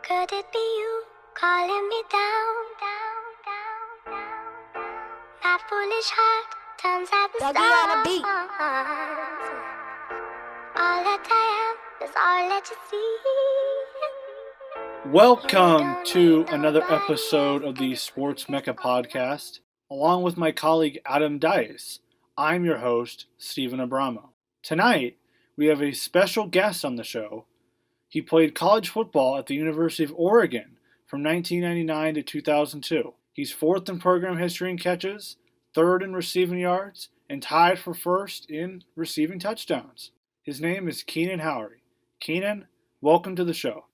Could it be you calling me down, down, down, down? My foolish heart turns at the stars. All that I am is all that you see. Welcome to another episode of the Sports Mecca podcast. Along with my colleague Adam Dias, I'm your host, Stephen Abramo. Tonight, we have a special guest on the show. He played college football at the University of Oregon from 1999 to 2002. He's fourth in program history in catches, third in receiving yards, and tied for first in receiving touchdowns. His name is Keenan Howry. Keenan, welcome to the show.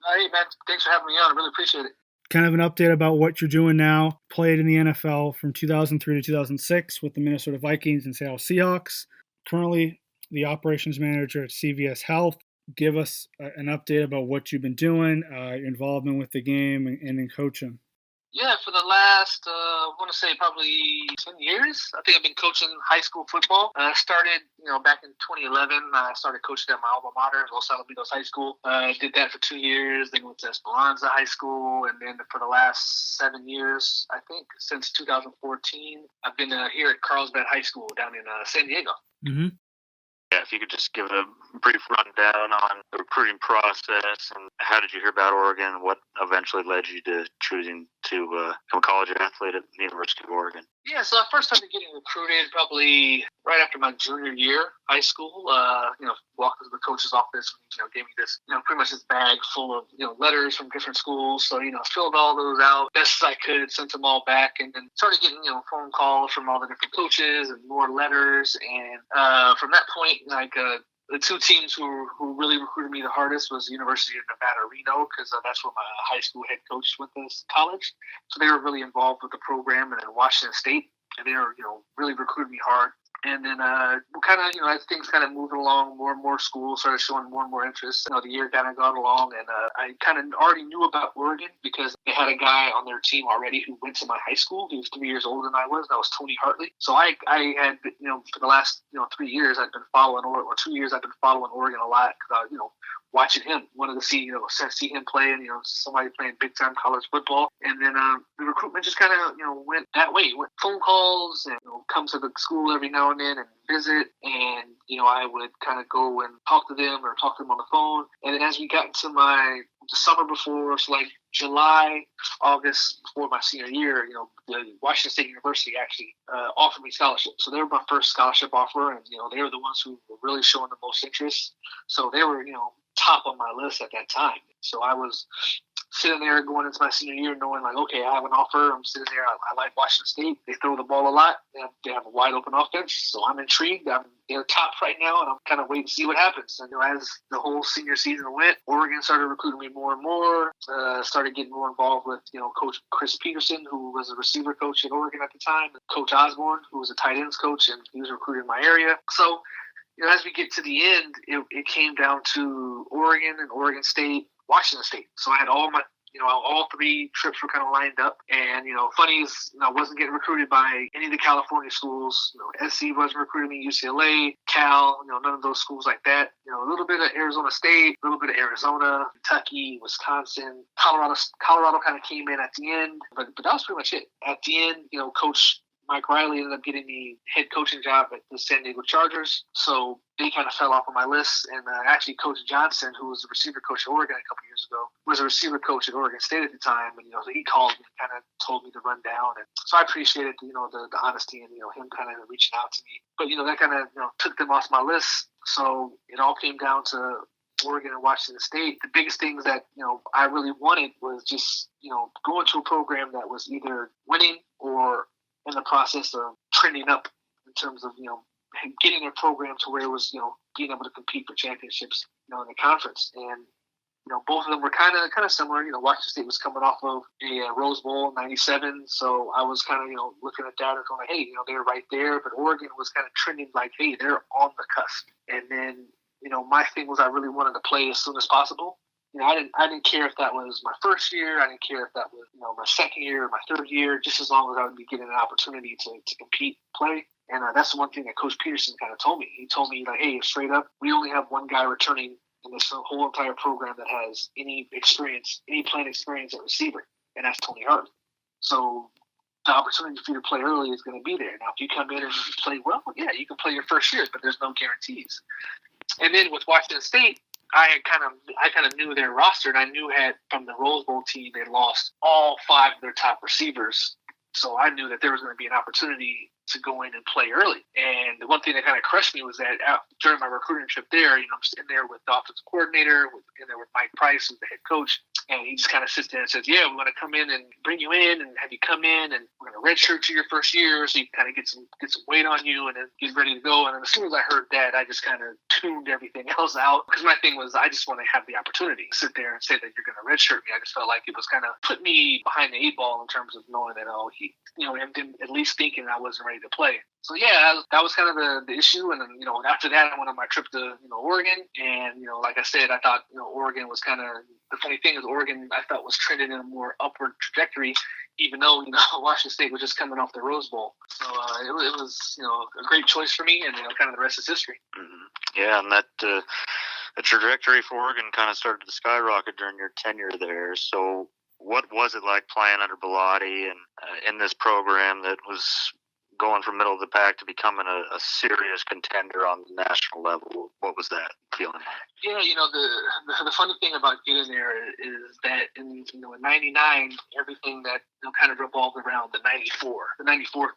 Hey, man. Thanks for having me on. I really appreciate it. Kind of an update about what you're doing now. Played in the NFL from 2003 to 2006 with the Minnesota Vikings and Seattle Seahawks. Currently the operations manager at CVS Health. Give us an update about what you've been doing, your involvement with the game and in coaching. Yeah, for the last, I want to say probably 10 years. I think I've been coaching high school football. I started, back in 2011. I started coaching at my alma mater, Los Alamitos High School. I did that for 2 years. Then went to Esperanza High School. And then for the last 7 years, I think since 2014, I've been here at Carlsbad High School down in San Diego. Mm-hmm. Yeah, if you could just give a brief rundown on the recruiting process and how did you hear about Oregon? What eventually led you to choosing to become a college athlete at the University of Oregon? Yeah, so I first started getting recruited probably right after my junior year, high school. Walked into the coach's office and, gave me this, pretty much this bag full of, letters from different schools. So, filled all those out best as I could, sent them all back, and then started getting, phone calls from all the different coaches and more letters. And from that point, the two teams who really recruited me the hardest was the University of Nevada, Reno, because that's where my high school head coach went to college. So they were really involved with the program, and then Washington State, and they were, really recruiting me hard. And then as things kind of moved along, more and more schools started showing more and more interest. The year kind of got along, and I kind of already knew about Oregon because they had a guy on their team already who went to my high school. He was 3 years older than I was. That was Tony Hartley. So I had, for the last, 3 years, I've been following Oregon, or 2 years, I've been following Oregon a lot because I, watching him, wanted to see, see him play and, somebody playing big time college football. And then the recruitment just kind of, went that way. Went phone calls and, come to the school every now and then and visit. And, I would kind of go and talk to them or talk to them on the phone. And then as we got into the summer before, so like July, August, before my senior year, the Washington State University actually offered me scholarship. So they were my first scholarship offer, and, they were the ones who were really showing the most interest. So they were, top on my list at that time. So I was sitting there going into my senior year knowing like, okay, I have an offer. I'm sitting there. I like Washington State. They throw the ball a lot. They have a wide open offense. So I'm intrigued. They're top right now, and I'm kind of waiting to see what happens. And as the whole senior season went, Oregon started recruiting me more and more. Started getting more involved with, Coach Chris Peterson, who was a receiver coach at Oregon at the time, and Coach Osborne, who was a tight ends coach, and he was recruiting in my area. So, as we get to the end, it came down to Oregon and Oregon State, Washington State. So I had all my, all three trips were kind of lined up. And, funny is, I wasn't getting recruited by any of the California schools. SC wasn't recruiting me, UCLA, Cal, none of those schools like that. A little bit of Arizona State, a little bit of Arizona, Kentucky, Wisconsin, Colorado kind of came in at the end. But that was pretty much it. At the end, Coach Mike Riley ended up getting the head coaching job at the San Diego Chargers. So they kind of fell off on my list. And actually Coach Johnson, who was the receiver coach at Oregon a couple years ago, was a receiver coach at Oregon State at the time. And, so he called me and kind of told me to run down. And so I appreciated, the honesty and, him kind of reaching out to me. But, that kind of, took them off my list. So it all came down to Oregon and Washington State. The biggest things that, I really wanted was just, going to a program that was either winning or in the process of trending up in terms of, getting a program to where it was, being able to compete for championships, in the conference. And, both of them were kind of similar. Washington State was coming off of a Rose Bowl in 97. So I was kind of, looking at that and going like, hey, they're right there. But Oregon was kind of trending like, hey, they're on the cusp. And then, my thing was I really wanted to play as soon as possible. I didn't care if that was my first year. I didn't care if that was, my second year or my third year, just as long as I would be getting an opportunity to compete, play. And that's the one thing that Coach Peterson kind of told me. He told me, like, hey, straight up, we only have one guy returning, in this whole entire program that has any playing experience at receiver, and that's Tony Howry. So the opportunity for you to play early is going to be there. Now, if you come in and you play well, yeah, you can play your first year, but there's no guarantees. And then with Washington State, I kind of knew their roster, and I knew from the Rose Bowl team they lost all 5 of their top receivers. So I knew that there was going to be an opportunity to go in and play early. And the one thing that kind of crushed me was that during my recruiting trip there, I'm sitting there with the offensive coordinator, in there with Mike Price, who's the head coach, and he just kind of sits there and says, yeah, we want to come in and bring you in and have you come in, and we're going to redshirt you your first year so you can kind of get some weight on you and then get ready to go. And then as soon as I heard that, I just kind of tuned everything else out, because my thing was I just want to have the opportunity to sit there and say that you're going to redshirt me. I just felt like it was kind of put me behind the 8 ball in terms of knowing that, and at least thinking I wasn't ready to play. So yeah, that was kind of the issue. And then, after that, I went on my trip to, Oregon. And, like I said, I thought, Oregon was kind of, the funny thing is Oregon, I thought, was trending in a more upward trajectory, even though, Washington State was just coming off the Rose Bowl. So it was, a great choice for me, and, kind of the rest is history. Mm-hmm. Yeah, and that the trajectory for Oregon kind of started to skyrocket during your tenure there. So what was it like playing under Bellotti and in this program that was going from middle of the pack to becoming a serious contender on the national level? What was that feeling like? Yeah, the funny thing about getting there is that in 99, everything that kind of revolved around the 94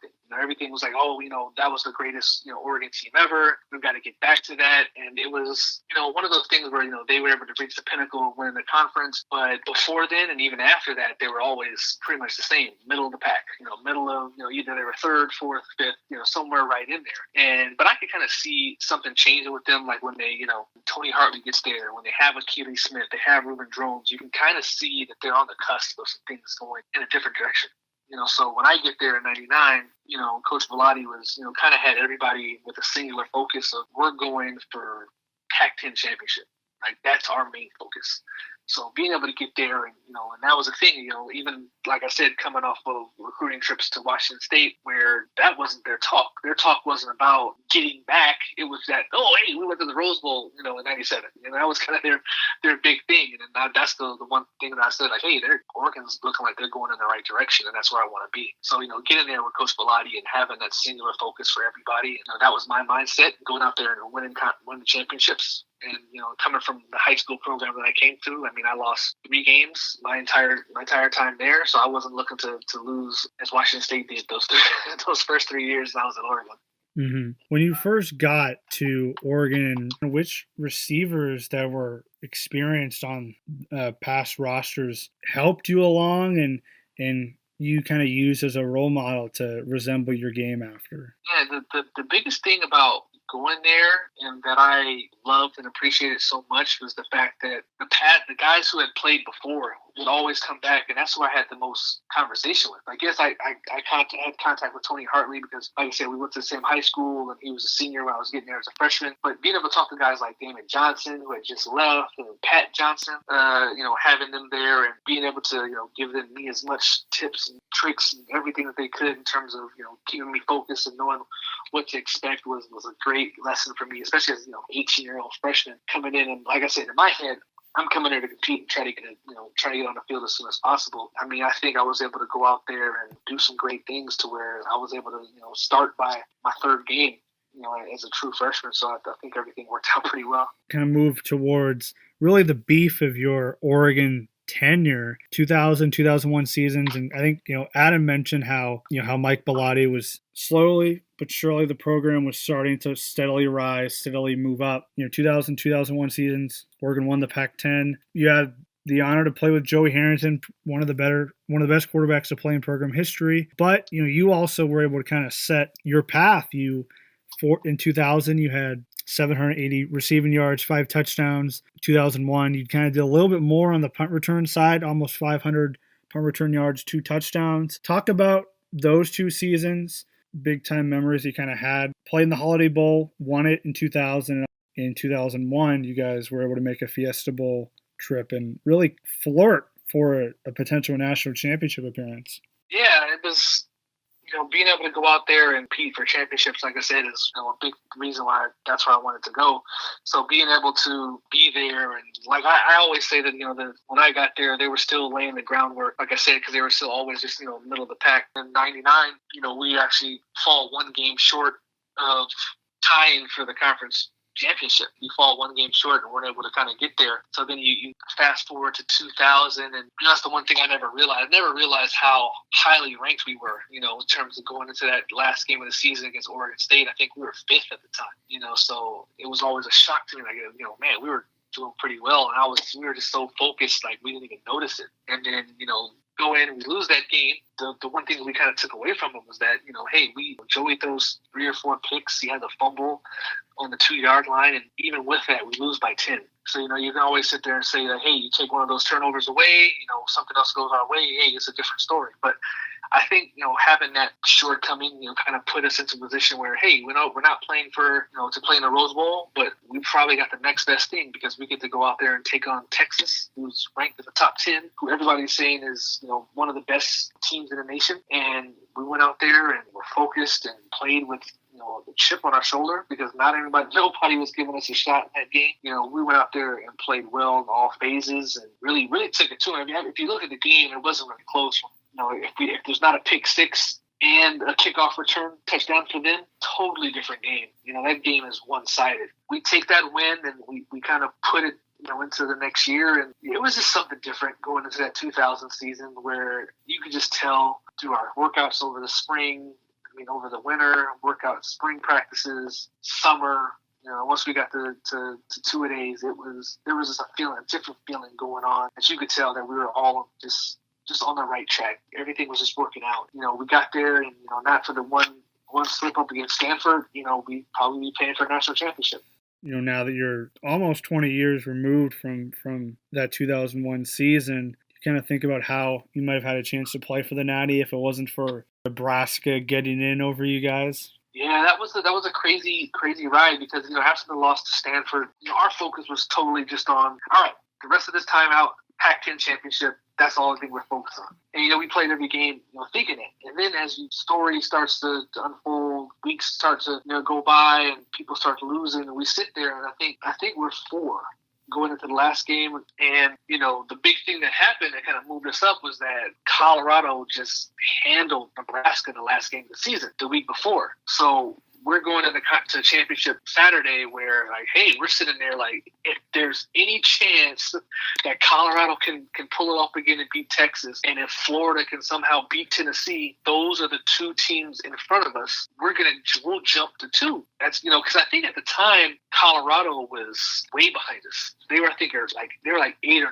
thing. Everything was like, that was the greatest Oregon team ever. We've got to get back to that. And it was one of those things where they were able to reach the pinnacle of winning the conference. But before then and even after that, they were always pretty much the same, middle of the pack. Middle of either they were third, fourth, fifth, somewhere right in there. But I could kind of see something changing with them, like when they Tony Howry gets there, when they have Akili Smith, they have Reuben Drones. You can kind of see that they're on the cusp of some things going in a different direction. So when I get there in 99, Coach Bellotti was, kind of had everybody with a singular focus of we're going for Pac-10 championship. Like, that's our main focus. So being able to get there and that was a thing, even like I said, coming off of recruiting trips to Washington State, where that wasn't their talk. Their talk wasn't about getting back. It was that, hey, we went to the Rose Bowl, in 97. And that was kind of their big thing. And that's the one thing that I said, like, hey, Oregon's looking like they're going in the right direction, and that's where I want to be. So, getting there with Coach Bellotti and having that singular focus for everybody, that was my mindset, going out there and winning championships. And, coming from the high school program that I came through, I lost 3 games my entire time there. So I wasn't looking to lose as Washington State did those first 3 years that I was at Oregon. Mm-hmm. When you first got to Oregon, which receivers that were experienced on past rosters helped you along and you kind of used as a role model to resemble your game after? Yeah, the biggest thing about going there and that I loved and appreciated so much was the fact that the guys who had played before would always come back, and that's who I had the most conversation with. I guess I had contact with Tony Howry because, like I said, we went to the same high school, and he was a senior when I was getting there as a freshman. But being able to talk to guys like Damon Johnson, who had just left, and Pat Johnson, having them there and being able to, give them me as much tips and tricks and everything that they could in terms of, keeping me focused and knowing what to expect was a great lesson for me, especially as 18-year-old freshman coming in. And like I said, in my head, I'm coming there to compete and try to get on the field as soon as possible. I think I was able to go out there and do some great things to where I was able to, start by my 3rd game, as a true freshman. So I think everything worked out pretty well. Kind of move towards really the beef of your Oregon tenure, 2000, 2001 seasons. And I think, Adam mentioned how Mike Bellotti was slowly but surely the program was starting to steadily rise, steadily move up. 2000, 2001 seasons, Oregon won the Pac-10. You had the honor to play with Joey Harrington, one of the best quarterbacks to play in program history. But, you also were able to kind of set your path. In 2000, you had 780 receiving yards, 5 touchdowns. 2001, you kind of did a little bit more on the punt return side, almost 500 punt return yards, 2 touchdowns. Talk about those 2 seasons, big-time memories you kind of had. Played in the Holiday Bowl, won it in 2000. In 2001, you guys were able to make a Fiesta Bowl trip and really flirt for a potential national championship appearance. Yeah, it was, being able to go out there and compete for championships, like I said, is a big reason why that's where I wanted to go. So being able to be there, and like I always say that when I got there, they were still laying the groundwork, like I said, because they were still always just middle of the pack. In '99, we actually fall one game short of tying for the conference championship. You fall one game short and weren't able to kind of get there. So then you fast forward to 2000, and that's the one thing I never realized. I never realized how highly ranked we were, in terms of going into that last game of the season against Oregon State. I think we were 5th at the time, so it was always a shock to me. Like, man, we were doing pretty well, and we were just so focused, like we didn't even notice it. And then, go in, we lose that game. The one thing that we kind of took away from him was that, hey, Joey throws 3 or 4 picks. He has a fumble on the 2-yard line, and even with that, we lose by 10. So, you can always sit there and say that, hey, you take one of those turnovers away, something else goes our way, hey, it's a different story. But I think, having that shortcoming, kind of put us into a position where, hey, we're not playing for, to play in the Rose Bowl, but we probably got the next best thing because we get to go out there and take on Texas, who's ranked in the top 10, who everybody's saying is, one of the best teams in the nation. And we went out there and were focused and played with, the chip on our shoulder because nobody was giving us a shot in that game. We went out there and played well in all phases and really, really took it to them. If you look at the game, it wasn't really close. If there's not a pick six and a kickoff return touchdown for them, totally different game. That game is one-sided. We take that win and we kind of put it into the next year, and it was just something different going into that 2000 season where you could just tell through our workouts over the spring, over the winter, workout, spring practices, summer, once we got to 2-a-days, there was just a different feeling going on, that you could tell that we were all just on the right track. Everything was just working out. We got there, and not for the one slip up against Stanford, we'd probably be playing for a national championship. Now that you're almost 20 years removed from that 2001 season, you kind of think about how you might have had a chance to play for the Natty if it wasn't for Nebraska getting in over you guys. Yeah, that was a crazy ride because after the loss to Stanford, our focus was totally just on, all right, the rest of this time out, Pac-10 championship. That's all I think we're focused on. And we played every game, thinking it. And then as the story starts to unfold, weeks start to go by, and people start losing, and we sit there, and I think we're 4 going into the last game. And the big thing that happened that kind of moved us up was that Colorado just handled Nebraska the last game of the season, the week before. So we're going to the championship Saturday where, like, hey, we're sitting there like, if there's any chance that Colorado can pull it off again and beat Texas, and if Florida can somehow beat Tennessee, those are the 2 teams in front of us. We'll jump to 2. That's, because I think at the time, Colorado was way behind us. They were 8 or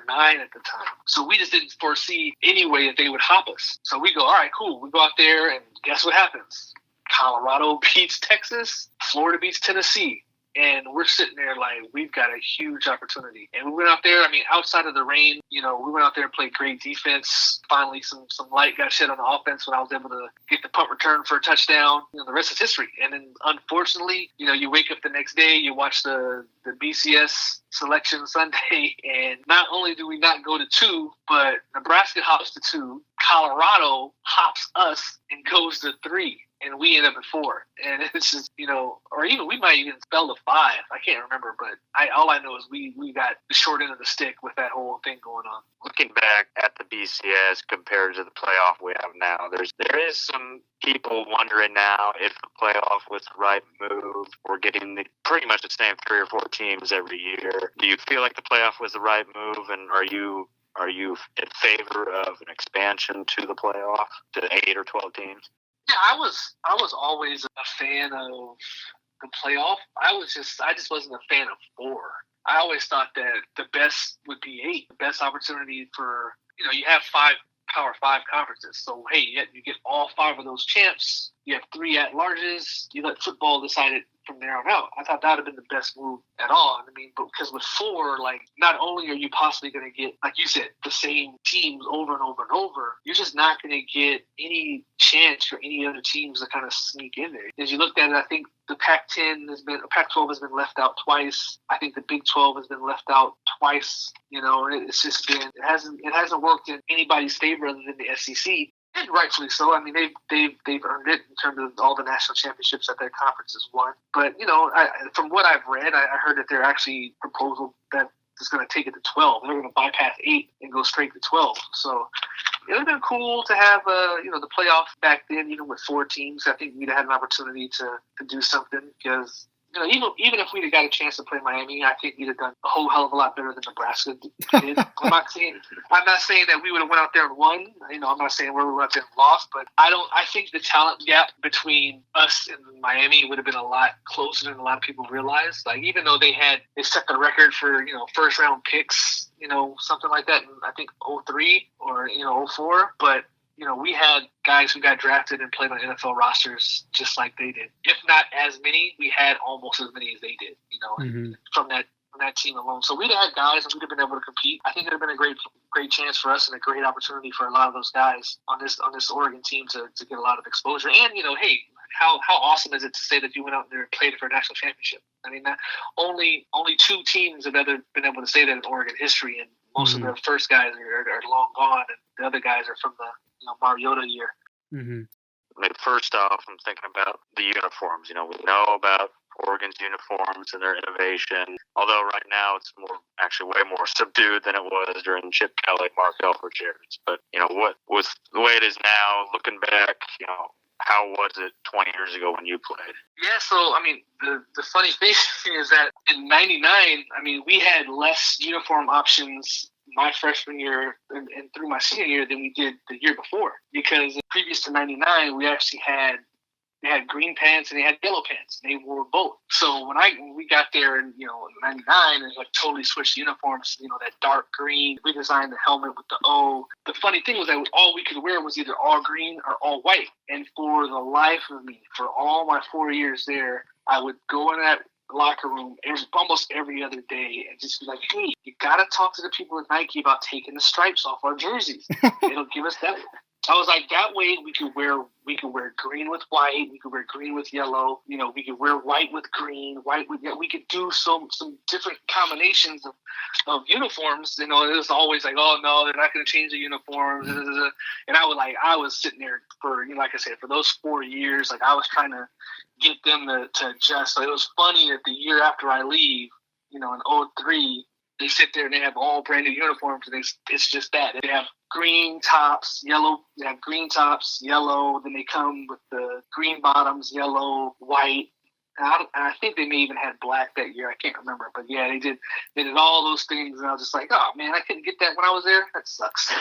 9 at the time. So we just didn't foresee any way that they would hop us. So we go, all right, cool. We go out there, and guess what happens? Colorado beats Texas, Florida beats Tennessee, and we're sitting there like, we've got a huge opportunity. And we went out there, outside of the rain, we went out there and played great defense. Finally, some light got shed on the offense when I was able to get the punt return for a touchdown. The rest is history. And then, unfortunately, you wake up the next day, you watch the BCS selection Sunday, and not only do we not go to 2, but Nebraska hops to 2, Colorado hops us and goes to 3. And we end up at 4. And it's just, or even we might even spell to 5. I can't remember, but all I know is we got the short end of the stick with that whole thing going on. Looking back at the BCS compared to the playoff we have now, there is some people wondering now if the playoff was the right move. We're getting pretty much the same 3 or 4 teams every year. Do you feel like the playoff was the right move, and are you in favor of an expansion to the playoff to 8 or 12 teams? Yeah, I was always a fan of the playoff. I just wasn't a fan of 4. I always thought that the best would be 8. The best opportunity for, you have 5 Power 5 conferences. So, hey, you get all 5 of those champs. You have 3 at-larges. You let football decide it from there on out. I thought that would have been the best move at all. But because with 4, like, not only are you possibly going to get, like you said, the same teams over and over and over, you're just not going to get any chance for any other teams to kind of sneak in there. As you looked at it, I think the Pac-12 has been left out twice. I think the Big 12 has been left out twice. It's just been, it hasn't worked in anybody's favor other than the SEC. And rightfully so. I mean, they've earned it in terms of all the national championships that their conference has won. But, from what I've read, I heard that they're actually proposal that is going to take it to 12. They're going to bypass 8 and go straight to 12. So it would have been cool to have, the playoff back then, even with 4 teams. I think we'd have had an opportunity to do something because, even if we'd have got a chance to play Miami, I think we'd have done a whole hell of a lot better than Nebraska did. I'm not saying that we would have went out there and won. I'm not saying we went out there and lost, but I think the talent gap between us and Miami would have been a lot closer than a lot of people realize. Like, even though they set the record for, first round picks, something like that in, I think, 03 or, 04, but we had guys who got drafted and played on NFL rosters just like they did. If not as many, we had almost as many as they did, from that team alone. So we'd have had guys and we'd have been able to compete. I think it would have been a great chance for us and a great opportunity for a lot of those guys on this Oregon team to get a lot of exposure. And, hey, how awesome is it to say that you went out there and played for a national championship? I mean, only 2 teams have ever been able to say that in Oregon history, and most of the first guys are long gone, and the other guys are from the Mariota year. Mm-hmm. I mean, first off, I'm thinking about the uniforms. We know about Oregon's uniforms and their innovation, although right now it's way more subdued than it was during Chip Kelly, Mark Elford years. But, what was the way it is now, looking back, how was it 20 years ago when you played? Yeah, so, I mean, the funny thing is that in 99, I mean, we had less uniform options my freshman year and through my senior year than we did the year before. Because previous to 99, we actually had green pants and they had yellow pants. They wore both. So when we got there in, 99 and totally switched uniforms, that dark green, we designed the helmet with the O. The funny thing was that all we could wear was either all green or all white. And for the life of me, for all my 4 years there, I would go in that locker room almost every other day and just be like, hey, you gotta talk to the people at Nike about taking the stripes off our jerseys. It'll give us that. I was like, that way we could wear green with white, we could wear green with yellow, we could wear white with green, white with we could do some different combinations of uniforms. It was always like, oh no, they're not gonna change the uniforms. And I was sitting there for, like I said, for those 4 years, I was trying to get them to adjust. So it was funny that the year after I leave, in 03, they sit there and they have all brand new uniforms, and it's just that. They have green tops, yellow. They have green tops, yellow. Then they come with the green bottoms, yellow, white. And I think they may even had black that year. I can't remember. But yeah, they did all those things. And I was just like, oh man, I couldn't get that when I was there. That sucks.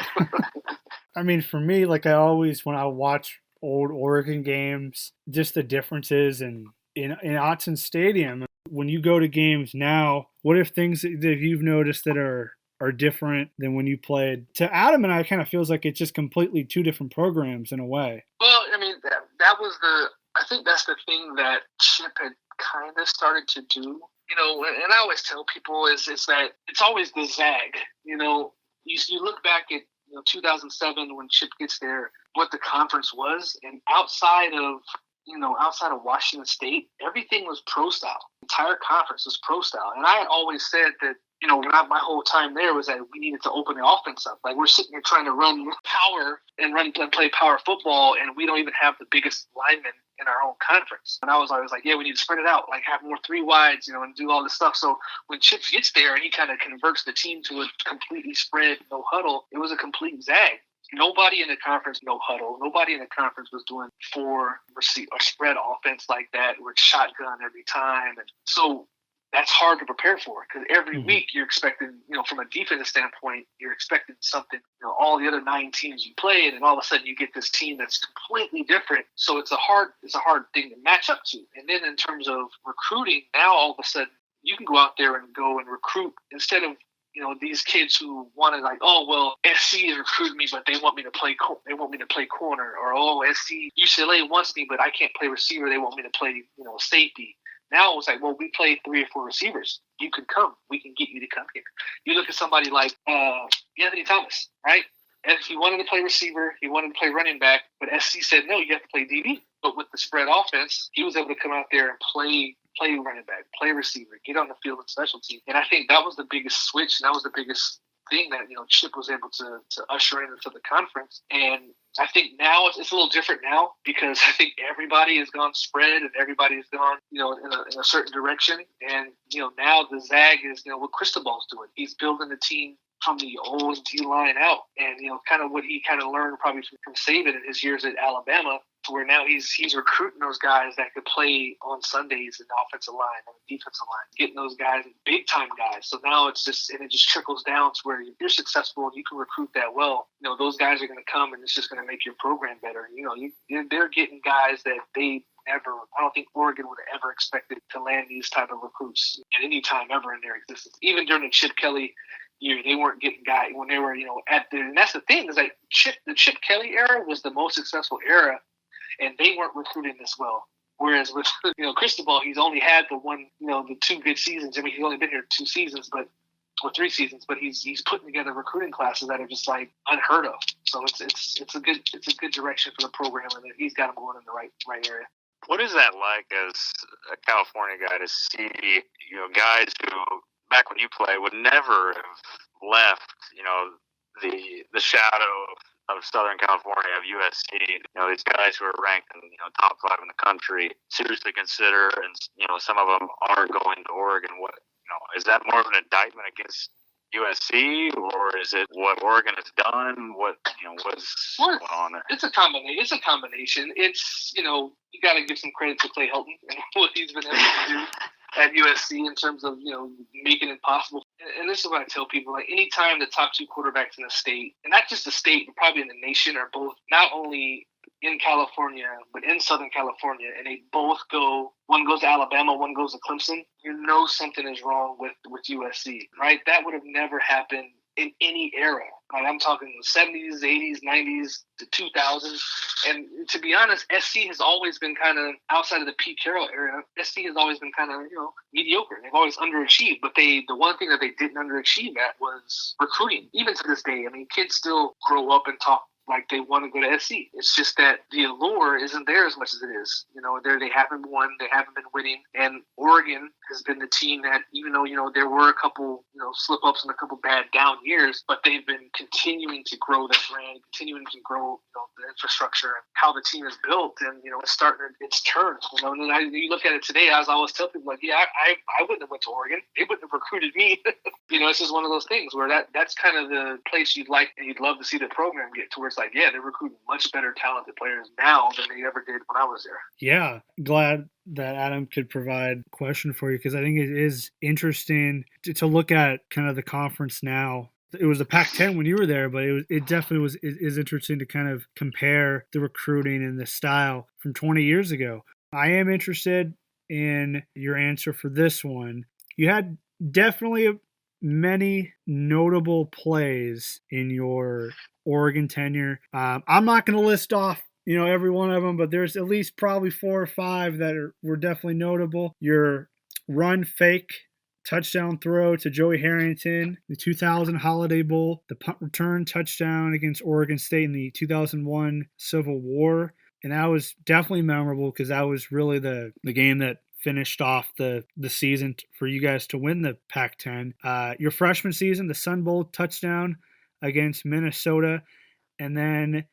I mean, for me, I always, when I watch old Oregon games, just the differences in Autzen Stadium. When you go to games now, what if things that you've noticed that are different than when you played? To Adam and I, it kind of feels like it's just completely 2 different programs in a way. Well, I mean, that was I think that's the thing that Chip had kind of started to do. And I always tell people is that it's always the zag. You look back at 2007 when Chip gets there, what the conference was, and outside of Washington State, everything was pro style. The entire conference was pro style. And I had always said that, my whole time there was that we needed to open the offense up. Like, we're sitting there trying to run power and play power football, and we don't even have the biggest linemen in our own conference. And I was always like, yeah, we need to spread it out, have more 3 wides, and do all this stuff. So when Chip gets there and he kind of converts the team to a completely spread, no huddle, it was a complete zag. Nobody in the conference, no huddle. Nobody in the conference was doing 4 or spread offense like that, with shotgun every time. And so that's hard to prepare for, because every week you're expecting, from a defensive standpoint, you're expecting something, all the other 9 teams you played, and all of a sudden you get this team that's completely different. So it's a hard thing to match up to. And then in terms of recruiting, now all of a sudden you can go out there and go and recruit instead of, these kids who wanted SC is recruiting me, but they want me to play corner, or SC UCLA wants me, but I can't play receiver. They want me to play, safety. Now it was like, well, we play 3 or 4 receivers. You can come. We can get you to come here. You look at somebody like Anthony Thomas, right? And he wanted to play receiver. He wanted to play running back, but SC said, no, you have to play DB. But with the spread offense, he was able to come out there and play running back, play receiver, get on the field and special team. And I think that was the biggest switch, and that was the biggest thing that, Chip was able to usher into the conference. And I think now it's a little different now because I think everybody has gone spread and everybody's gone, in a certain direction. And, now the Zag is, what Cristobal's doing. He's building the team from the old D-line out. And, kind of what he kind of learned probably from Saban in his years at Alabama, to where now he's recruiting those guys that could play on Sundays in the offensive line and the defensive line, getting those guys, big time guys. So now it just trickles down to where if you're successful and you can recruit that well, those guys are going to come and it's just going to make your program better. They're getting guys that I don't think Oregon would have ever expected to land these type of recruits at any time ever in their existence. Even during the Chip Kelly year, they weren't getting guys when they were, and that's the thing is like the Chip Kelly era was the most successful era. And they weren't recruiting this well. Whereas with, Cristobal, he's only had the 2 good seasons. I mean, he's only been here 2 seasons, or 3 seasons, but he's putting together recruiting classes that are just like unheard of. So it's a good direction for the program, and he's got them going in the right area. What is that like as a California guy to see, guys who back when you played would never have left, the shadow of Southern California, of USC, these guys who are ranked in, top 5 in the country, seriously consider, and, some of them are going to Oregon. What, is that more of an indictment against USC, or is it what Oregon has done? What's going on there? It's a combination. It's, you got to give some credit to Clay Helton and what he's been able to do at USC in terms of, making it possible. And this is what I tell people, like anytime the top 2 quarterbacks in the state, and not just the state, but probably in the nation, are both not only in California, but in Southern California, and they both one goes to Alabama, one goes to Clemson, something is wrong with USC, right? That would have never happened in any era. Like I'm talking the 70s, 80s, 90s, the 2000s. And to be honest, SC has always been kind of outside of the Pete Carroll era. SC has always been kind of, mediocre. They've always underachieved. But the one thing that they didn't underachieve at was recruiting. Even to this day, I mean, kids still grow up and talk like they want to go to SC. It's just that the allure isn't there as much as it is. They haven't won, they haven't been winning. And Oregon has been the team that, even though, there were a couple, slip-ups and a couple bad down years, but they've been continuing to grow their brand, continuing to grow, the infrastructure and how the team is built. And, it's starting its turn. And you look at it today, as I always tell people, like, yeah, I wouldn't have went to Oregon. They wouldn't have recruited me. It's just one of those things where that's kind of the place you'd like and you'd love to see the program get towards. Like, yeah, they're recruiting much better talented players now than they ever did when I was there. Yeah, glad that Adam could provide a question for you because I think it is interesting to look at kind of the conference now. It was the Pac-10 when you were there, but it definitely is interesting to kind of compare the recruiting and the style from 20 years ago. I am interested in your answer for this one. You had definitely many notable plays in your Oregon tenure. I'm not going to list off, every one of them, but there's at least probably 4 or 5 that were definitely notable. Your run fake touchdown throw to Joey Harrington, the 2000 Holiday Bowl, the punt return touchdown against Oregon State in the 2001 Civil War. And that was definitely memorable because that was really the game that finished off the season for you guys to win the Pac-10. Your freshman season, the Sun Bowl touchdown against Minnesota. And then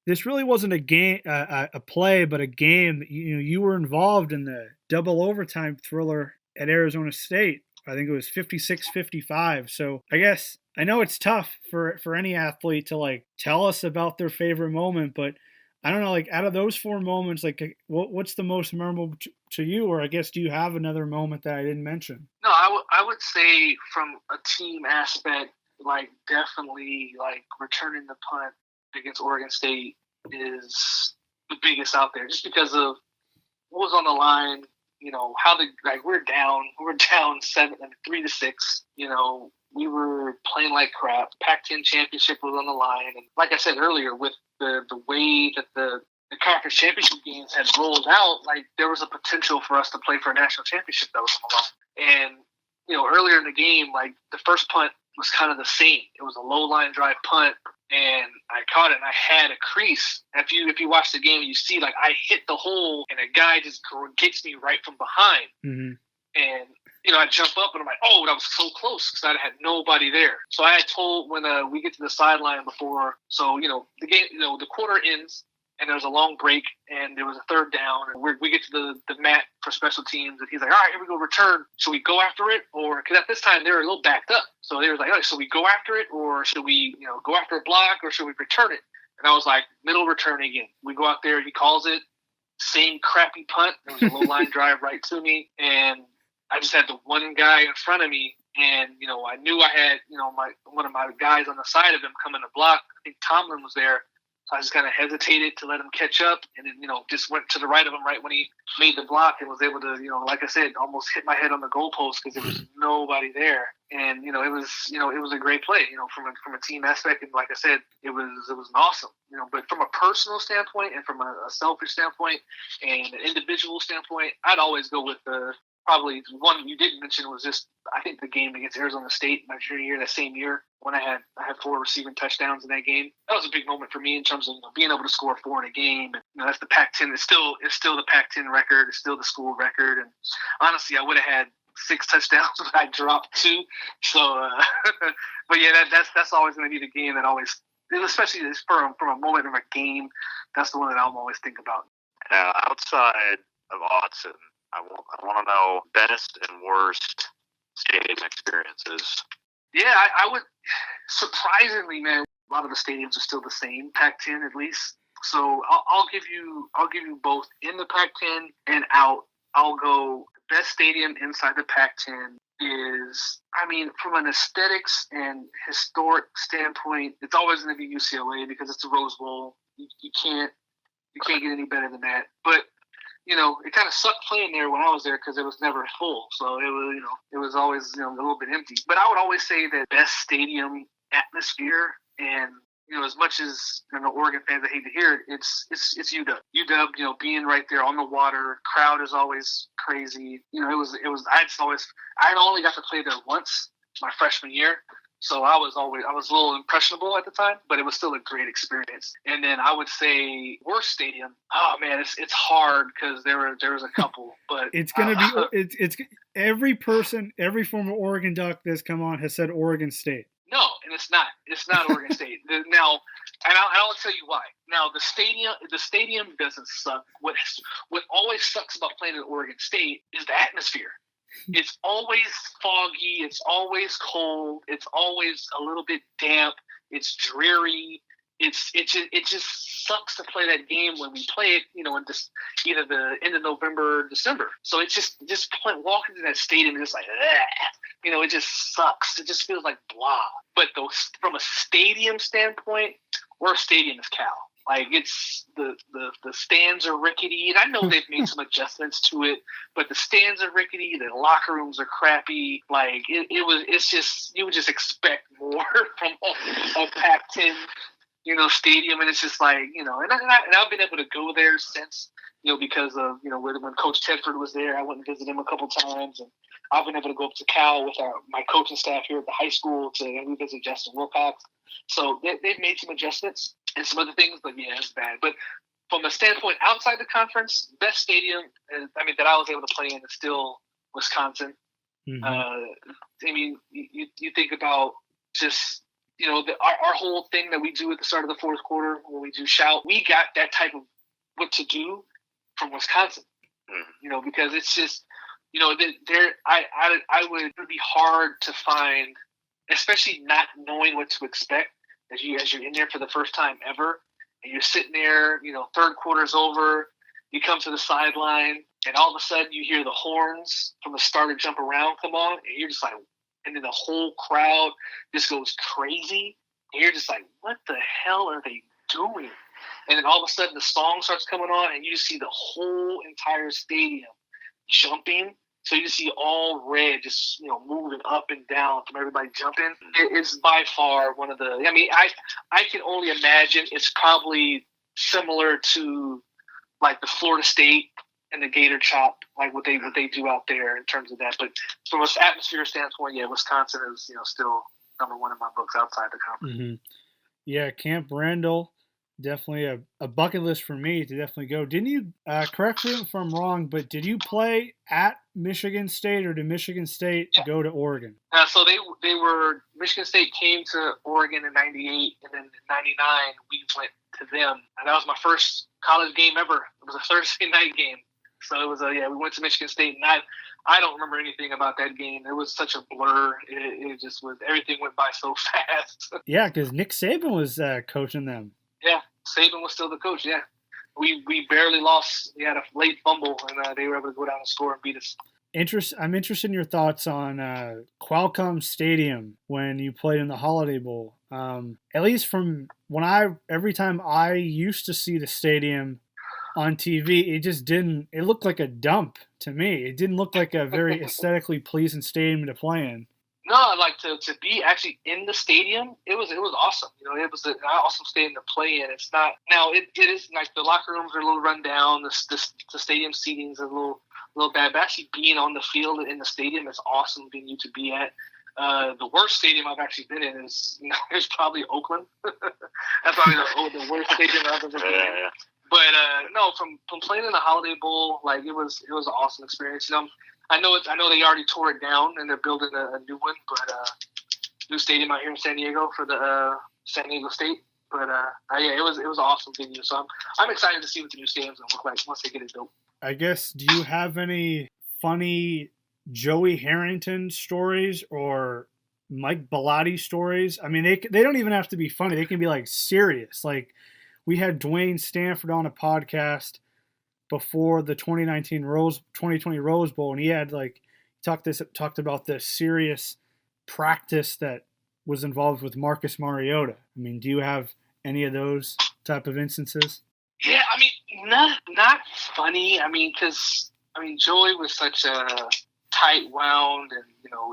this really wasn't a game, a play, but a game. You were involved in the double overtime thriller at Arizona State. I think it was 56-55. So I guess I know it's tough for any athlete to like tell us about their favorite moment, but I don't know, like out of those 4 moments, like what's the most memorable to you? Or I guess, do you have another moment that I didn't mention? No, I would say from a team aspect, like definitely like returning the punt against Oregon State is the biggest out there, just because of what was on the line. How we're down 3-6. We were playing like crap. Pac-10 championship was on the line, and like I said earlier, with the way that the conference championship games had rolled out, like there was a potential for us to play for a national championship that was on the line. And earlier in the game, like the first punt was kind of the same. It was a low line drive punt, and I caught it, and I had a crease. If you watch the game, you see like I hit the hole, and a guy just gets me right from behind. Mm-hmm. And I jump up and I'm like, oh, that was so close because I had nobody there. So I had told when we get to the sideline before, so, the game, the quarter ends and there's a long break and there was a third down and we get to the mat for special teams and he's like, all right, here we go, return. Should we go after it? Or, because at this time they were a little backed up. So they were like, all right, should we go after it or should we, go after a block or should we return it? And I was like, middle return again. We go out there, he calls it, same crappy punt. There was a low line drive right to me and I just had the one guy in front of me, and I knew I had one of my guys on the side of him coming to block. I think Tomlin was there, so I just kind of hesitated to let him catch up, and then just went to the right of him right when he made the block and was able to like I said, almost hit my head on the goalpost because there was nobody there, and it was a great play, from a team aspect, and like I said, it was awesome, but from a personal standpoint and from a selfish standpoint and an individual standpoint, I'd always go with the. Probably one you didn't mention was just I think the game against Arizona State my junior year, that same year when I had 4 receiving touchdowns in that game. That was a big moment for me in terms of being able to score 4 in a game. And, that's the Pac-10. It's still the Pac-10 record. It's still the school record. And honestly, I would have had 6 touchdowns, but I dropped 2. So, but yeah, that's always going to be the game that always, especially from a moment of a game, that's the one that I'll always think about. Outside of Autzen, I want to know best and worst stadium experiences. Yeah, I would. Surprisingly, man, a lot of the stadiums are still the same, Pac-10 at least. So I'll give you both in the Pac-10 and out. I'll go best stadium inside the Pac-10 is, from an aesthetics and historic standpoint, it's always going to be UCLA because it's the Rose Bowl. You can't get any better than that. But it kind of sucked playing there when I was there because it was never full. So it was always, a little bit empty. But I would always say that best stadium atmosphere and, as much as, Oregon fans, I hate to hear it, it's UW. UW, being right there on the water, crowd is always crazy. I only got to play there once my freshman year. So I was a little impressionable at the time, but it was still a great experience. And then I would say worst stadium. Oh man, it's hard because there was a couple, but it's gonna be it's every former Oregon Duck that's come on has said Oregon State. No, and it's not Oregon State now, and I'll tell you why. Now the stadium doesn't suck. What always sucks about playing at Oregon State is the atmosphere. It's always foggy. It's always cold. It's always a little bit damp. It's dreary. It just sucks to play that game when we play it, in either the end of November or December. So it's just walking to that stadium is just like, it just sucks. It just feels like blah. But from a stadium standpoint, worst stadium is Cal. Like it's the stands are rickety, and I know they've made some adjustments to it, but the stands are rickety. The locker rooms are crappy. Like it's just you would just expect more from a Pac-10, stadium, and it's just like and I've been able to go there since because of when Coach Tedford was there. I went and visited him a couple times, and I've been able to go up to Cal with my coaching staff here at the high school to visit Justin Wilcox. So they've made some adjustments and some other things, but yeah, it's bad. But from a standpoint outside the conference, best stadium, that I was able to play in is still Wisconsin. Mm-hmm. You think about just, our whole thing that we do at the start of the fourth quarter when we do shout, we got that type of what to do from Wisconsin, because it's just, it would be hard to find, especially not knowing what to expect as you're in there for the first time ever, and you're sitting there, third quarter's over, you come to the sideline, and all of a sudden you hear the horns from the starter jump around come on, and you're just like, and then the whole crowd just goes crazy, and you're just like, what the hell are they doing? And then all of a sudden the song starts coming on, and you see the whole entire stadium jumping. So you see all red just, moving up and down from everybody jumping. It's by far one of the, I can only imagine it's probably similar to like the Florida State and the Gator Chop, like what they do out there in terms of that. But from an atmosphere standpoint, yeah, Wisconsin is, still number one in my books outside the conference. Mm-hmm. Yeah, Camp Randall, definitely a bucket list for me to definitely go. Didn't you, correct me if I'm wrong, but did you play at Michigan State, or did Michigan State Yeah. go to Oregon? So they were Michigan State came to Oregon in '98, and then in '99 we went to them, and that was my first college game ever. It was a Thursday night game, so it was we went to Michigan State, and I don't remember anything about that game. It was such a blur. It just was, everything went by so fast. Yeah, because Nick Saban was coaching them. Yeah, Saban was still the coach. Yeah, we barely lost. We had a late fumble, and they were able to go down and score and beat us. I'm interested in your thoughts on Qualcomm Stadium when you played in the Holiday Bowl. At least from every time I used to see the stadium on TV, it looked like a dump to me. It didn't look like a very aesthetically pleasing stadium to play in. No, like to be actually in the stadium, it was awesome. It was an awesome stadium to play in. It's not now. It is like the locker rooms are a little run down. The stadium seating is a little bad. But actually being on the field in the stadium is awesome venue to be at. The worst stadium I've actually been in is probably Oakland. That's probably the worst stadium I've ever been in. But no, from playing in the Holiday Bowl, like it was an awesome experience. I know they already tore it down and they're building a new one, but new stadium out here in San Diego for the San Diego State. But it was an awesome venue. So I'm excited to see what the new stadium's gonna look like once they get it built. I guess, do you have any funny Joey Harrington stories or Mike Bellotti stories? I mean, they don't even have to be funny. They can be like serious. Like, we had Dwayne Stanford on a podcast before the 2020 Rose Bowl, and he had talked about the serious practice that was involved with Marcus Mariota. I mean, do you have any of those type of instances? Yeah, I mean, not funny. I mean, because Joey was such a tight wound, and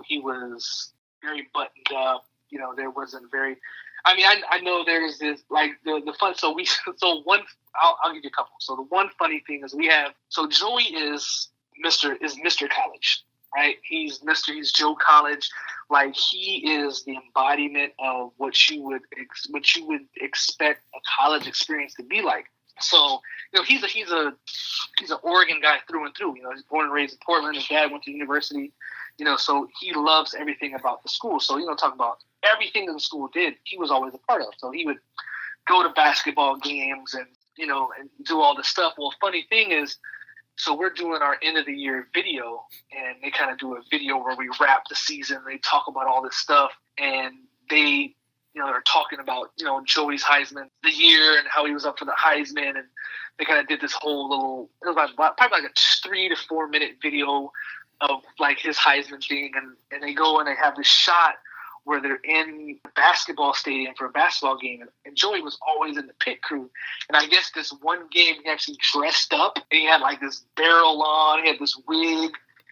he was very buttoned up. There wasn't very. I mean, I know there's this like the fun. So one. I'll give you a couple. So the one funny thing is Joey is Mr. College, right? He's Joe College. Like, he is the embodiment of what you would expect a college experience to be like. So, he's an Oregon guy through and through. He's born and raised in Portland. His dad went to university. So he loves everything about the school. So, talk about everything that the school did, he was always a part of. So he would go to basketball games and do all this stuff. Well, funny thing is, so we're doing our end of the year video, and they kind of do a video where we wrap the season. They talk about all this stuff, and they, they're talking about, Joey's Heisman, the year, and how he was up for the Heisman, and they kind of did this whole little, it was probably like a 3 to 4 minute video of like his Heisman thing, and they go and they have this shot where they're in a basketball stadium for a basketball game, and Joey was always in the pit crew. And I guess this one game he actually dressed up, and he had like this barrel on, he had this wig,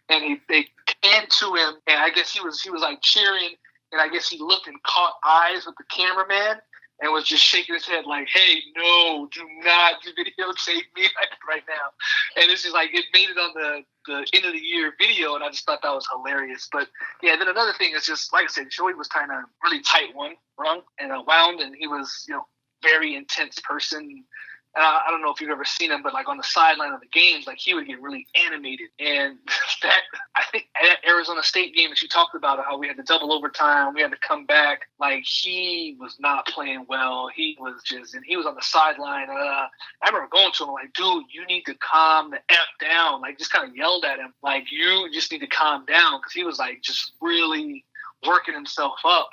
and they panned to him, and I guess he was like cheering, and I guess he looked and caught eyes with the cameraman and was just shaking his head like, "Hey, no, do not videotape me right now." And it's just like, it made it on the end of the year video, and I just thought that was hilarious. But yeah, then another thing is just, like I said, Joey was kind of really tight wound, and he was, very intense person. I don't know if you've ever seen him, but like on the sideline of the games, like he would get really animated. And that, I think at Arizona State game that you talked about, how we had to double overtime, we had to come back, like he was not playing well. He was on the sideline. I remember going to him like, "Dude, you need to calm the F down." Like, just kind of yelled at him, like, "You just need to calm down," because he was like just really working himself up.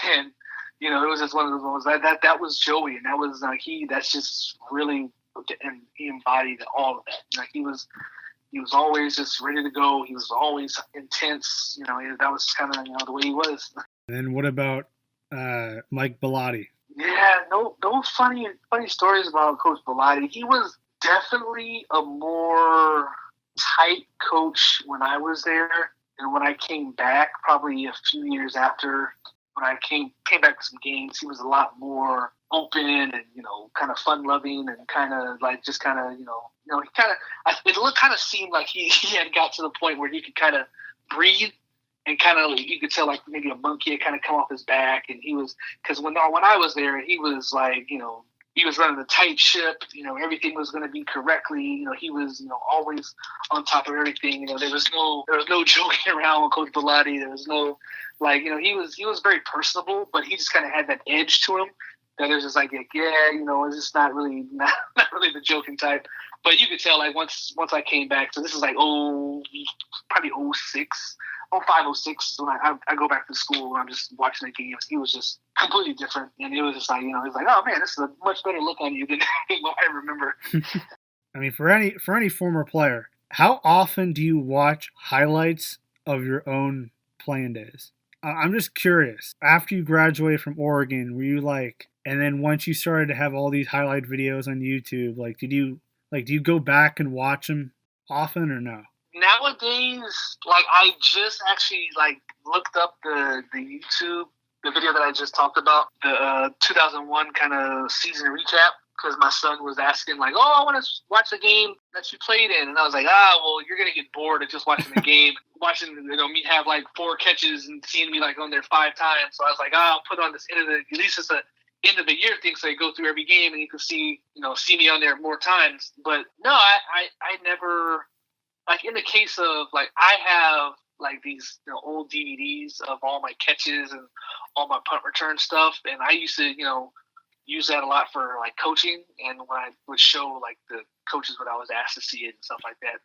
And it was just one of those ones that was Joey, and that was that's just really, and he embodied all of that. Like, he was always just ready to go. He was always intense. That was kind of the way he was. And then what about Mike Bellotti? Yeah, no funny stories about Coach Bellotti. He was definitely a more tight coach when I was there, and when I came back, probably a few years after. When I came back to some games, he was a lot more open and, kind of fun-loving, and kind of like just kind of, it kind of seemed like he had got to the point where he could kind of breathe, and kind of, you could tell like maybe a monkey had kind of come off his back, and he was, because when I was there, he was like, he was running a tight ship. Everything was going to be correctly. He was always on top of everything. There was no joking around with Coach Bellotti. There was no he was very personable, but he just kind of had that edge to him that it was just it's just not really the joking type. But you could tell once I came back. So this is probably 06. 05, 06, when I go back to school and I'm just watching the games, he was just completely different. And it was just it was oh man, this is a much better look on you than what I remember. I mean, for any former player, how often do you watch highlights of your own playing days? I'm just curious. After you graduated from Oregon, were you and then once you started to have all these highlight videos on YouTube, do you go back and watch them often or no? Nowadays, I just actually looked up the YouTube, the video that I just talked about, the 2001 kind of season recap, because my son was asking I want to watch the game that you played in, and I was well, you're gonna get bored of just watching the game, watching me have 4 catches and seeing me on there 5 times. So I was I'll put on this at least it's a end of the year thing, so I go through every game and you can see me on there more times. But no, I never. In the case of I have these old DVDs of all my catches and all my punt return stuff, and I used to use that a lot for coaching, and when I would show the coaches what I was asked to see it and stuff like that.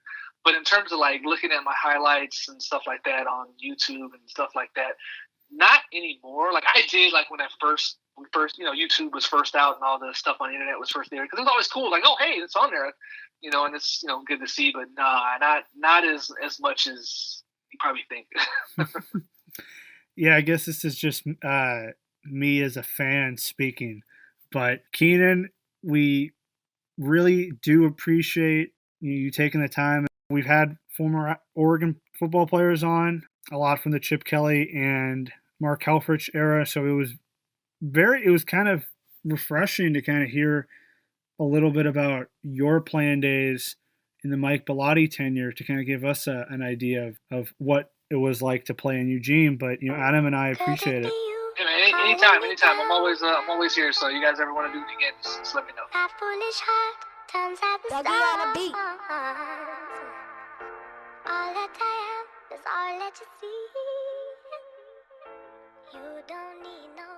But in terms of looking at my highlights and stuff like that on YouTube and stuff like that, not anymore. I did when YouTube was first out and all the stuff on the internet was first there, because it was always cool. Oh hey, it's on there. And it's good to see, but not as much as you probably think. Yeah, I guess this is just me as a fan speaking. But Keenan, we really do appreciate you taking the time. We've had former Oregon football players on, a lot from the Chip Kelly and Mark Helfrich era, so it was kind of refreshing to kind of hear a little bit about your playing days in the Mike Bellotti tenure to kind of give us an idea of what it was like to play in Eugene. But Adam and I appreciate it. Yeah, anytime. I'm always here. So you guys ever want to do it again, just let me know. That foolish heart turns out the stars. All that I am is all that you see. You don't need no